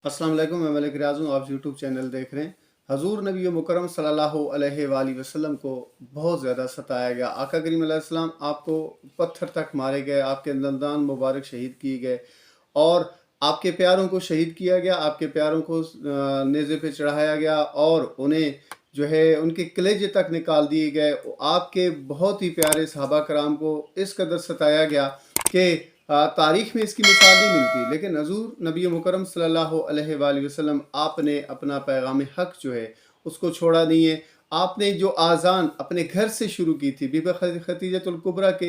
अस्सलाम वालेकुम, मैं मलिक रियाज़ हूँ। आप यूट्यूब चैनल देख रहे हैं। हज़ूर नबी मुकर्रम सल्लल्लाहु अलैहि वसल्लम को बहुत ज़्यादा सताया गया। आका करीम अलैहिस्सलाम आपको पत्थर तक मारे गए, आपके दंदान मुबारक शहीद किए गए और आपके प्यारों को शहीद किया गया, आपके प्यारों को नेज़े पे चढ़ाया गया और उन्हें जो है उनके कलेजे तक निकाल दिए गए। आपके बहुत ही प्यारे सहाबा कराम को इस कदर सताया गया कि तारीख़ में इसकी मिसाल नहीं मिलती। लेकिन हज़ूर नबी मुकर्रम सल्लल्लाहु अलैहि वसल्लम आपने अपना पैगाम हक़ जो है उसको छोड़ा नहीं है। आपने जो आज़ान अपने घर से शुरू की थी, बीबी खदीजतुल कुबरा के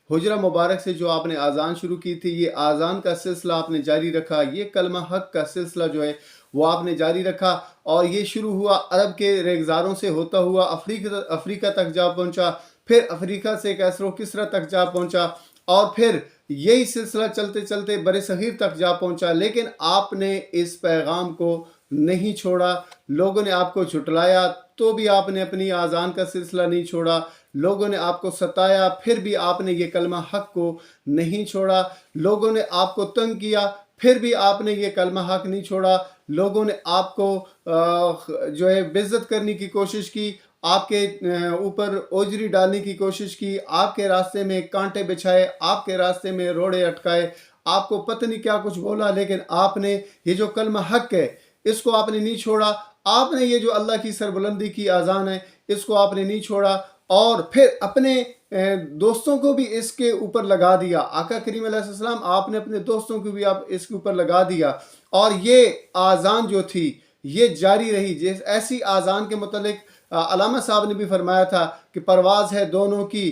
हुजरा मुबारक से जो आपने आज़ान शुरू की थी, ये आज़ान का सिलसिला आपने जारी रखा। ये कलमा हक़ का सिलसिला जो है वो आपने जारी रखा और ये शुरू हुआ अरब के रेगज़ारों से होता हुआ अफ्रीका तक जा पहुँचा, फिर अफ्रीका से कैसरो किस्रा तक जा पहुँचा और फिर यही सिलसिला चलते चलते बरसग़ीर तक जा पहुँचा। लेकिन आपने इस पैगाम को नहीं छोड़ा। लोगों ने आपको झुटलाया तो भी आपने अपनी आज़ान का सिलसिला नहीं छोड़ा। लोगों ने आपको सताया फिर भी आपने ये कलमा हक़ को नहीं छोड़ा। लोगों ने आपको तंग किया फिर भी आपने ये कलमा हक़ नहीं छोड़ा। लोगों ने आपको जो है बेइज्जत करने की कोशिश की, आपके ऊपर ओजरी डालने की कोशिश की, आपके रास्ते में कांटे बिछाए, आपके रास्ते में रोड़े अटकाए, आपको पता नहीं क्या कुछ बोला। लेकिन आपने ये जो कलमा हक़ है इसको आपने नहीं छोड़ा। आपने ये जो अल्लाह की सरबुलंदी की आज़ान है इसको आपने नहीं छोड़ा और फिर अपने दोस्तों को भी इसके ऊपर लगा दिया। आका करीम अलैहिस्सलाम आपने अपने दोस्तों को भी आप इसके ऊपर लगा दिया और ये आज़ान जो थी ये जारी रही। जिस ऐसी आज़ान के मुतल्लिक अलामा साहब ने भी फरमाया था कि परवाज़ है दोनों की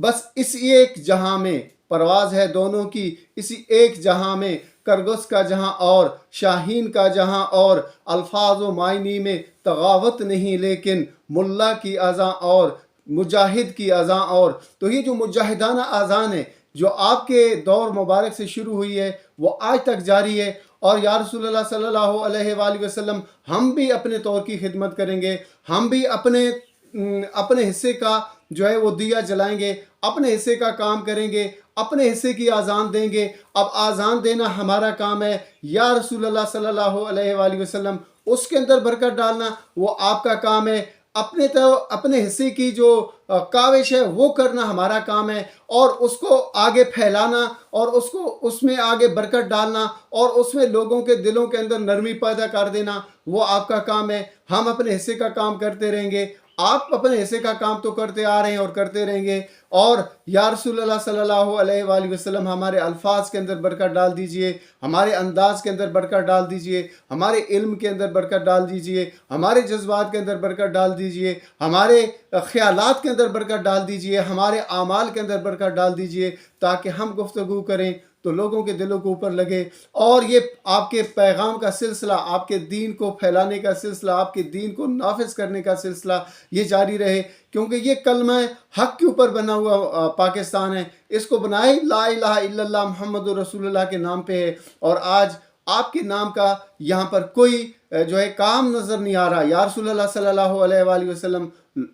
बस इसी एक जहां में, परवाज़ है दोनों की इसी एक जहां में, करगस का जहां और शाहीन का जहां और, अल्फाज व मायनी में तगावत नहीं लेकिन मुल्ला की अज़ां और मुजाहिद की अज़ां और। तो ये जो मुजाहिदाना अज़ान है जो आपके दौर मुबारक से शुरू हुई है वो आज तक जारी है। और या रसूलल्लाह सल्लल्लाहु अलैहि वसल्लम हम भी अपने तौर की खिदमत करेंगे, हम भी अपने हिस्से का जो है वो दिया जलाएंगे, अपने हिस्से का काम करेंगे, अपने हिस्से की आज़ान देंगे। अब आज़ान देना हमारा काम है, या रसूलल्लाह सल्लल्लाहु अलैहि वसल्लम उसके अंदर बरकत डालना वो आपका काम है। अपने हिस्से की जो काविश है वो करना हमारा काम है और उसको आगे फैलाना और उसको उसमें आगे बरकत डालना और उसमें लोगों के दिलों के अंदर नरमी पैदा कर देना वो आपका काम है। हम अपने हिस्से का काम करते रहेंगे, आप अपने हिस्से का काम तो करते आ रहे हैं और करते रहेंगे। और या रसूलल्लाह सल्लल्लाहु अलैहि वसल्लम हमारे अल्फाज के अंदर बरकत डाल दीजिए, हमारे अंदाज के अंदर बरकत डाल दीजिए, हमारे इल्म के अंदर बरकत डाल दीजिए, हमारे जज्बात के अंदर बरकत डाल दीजिए, हमारे ख्यालात के अंदर बरकत डाल दीजिए, हमारे आमाल के अंदर बरकत डाल दीजिए ताकि हम गुफ्तगू करें तो लोगों के दिलों को ऊपर लगे और ये आपके पैगाम का सिलसिला, आपके दीन को फैलाने का सिलसिला, आपके दीन को नाफिज करने का सिलसिला ये जारी रहे। क्योंकि ये कलमा हक़ के ऊपर बना हुआ पाकिस्तान है। इसको बनाए ला इलाहा इल्लल्लाह मुहम्मदुर रसूलुल्लाह के नाम पे है और आज आपके नाम का यहाँ पर कोई जो है काम नज़र नहीं आ रहा। या रसूलल्लाह सल्लल्लाहु अलैहि वसल्लम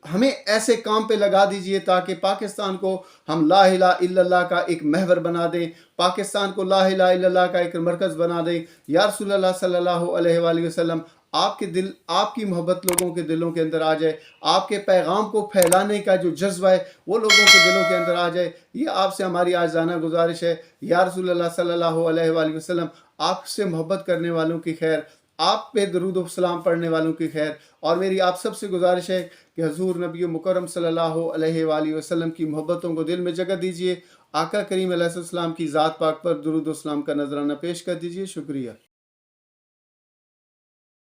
हमें ऐसे काम पे लगा दीजिए ताकि पाकिस्तान को हम ला इलाहा इल्लल्लाह का एक महवर बना दें, पाकिस्तान को ला इलाहा इल्लल्लाह का एक मरकज़ बना दें। या रसूलल्लाह सल्लल्लाहु अलैहि वसल्लम आपके दिल, आपकी मोहब्बत लोगों के दिलों के अंदर आ जाए, आपके पैगाम को फैलाने का जो जज्बा है वो लोगों के दिलों के अंदर आ जाए। ये आपसे हमारी आजाना गुजारिश है। या रसूलल्लाह सल्लल्लाहु अलैहि वसल्लम आपसे मोहब्बत करने वालों की खैर, आप पे दरूद व सलाम पढ़ने वालों की खैर। और मेरी आप सबसे गुजारिश है कि हज़ूर नबी मुकर्रम सल्लल्लाहु अलैहि वसल्लम की मोहब्बतों को दिल में जगह दीजिए। आका करीम अलैहिस्सलाम की ज़ात पाक पर दरूद व सलाम का नजराना पेश कर दीजिए। शुक्रिया।